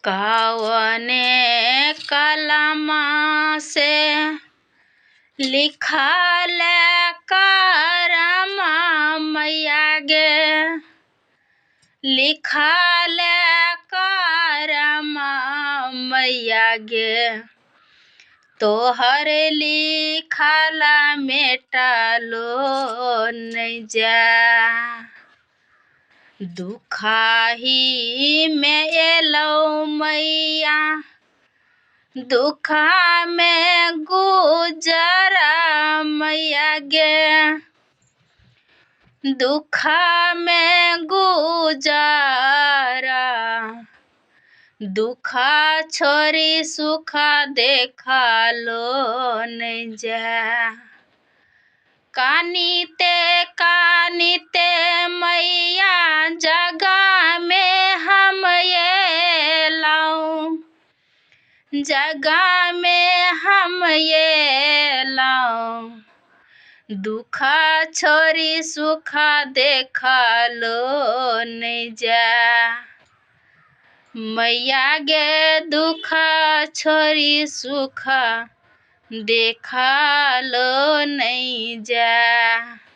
कवने कलमा से लिखल करमा मैया गे, लिखल करमा मैया गे, तोहर लिखल मेटलो नहीं जा। दुखाही में एलो मैया, दुखा में गुजरा मैया गे, दुखा में गुजरा। दुखा छोरी सुखा देखा लो नहीं जा। कानीते मैया जगह में हम ये लाऊं, जगह में हम ये लाऊं। दुखा छोरी सुखा देखा लो नहीं जा। मैया गे दुखा छोरी सुखा देखा लो नहीं जा।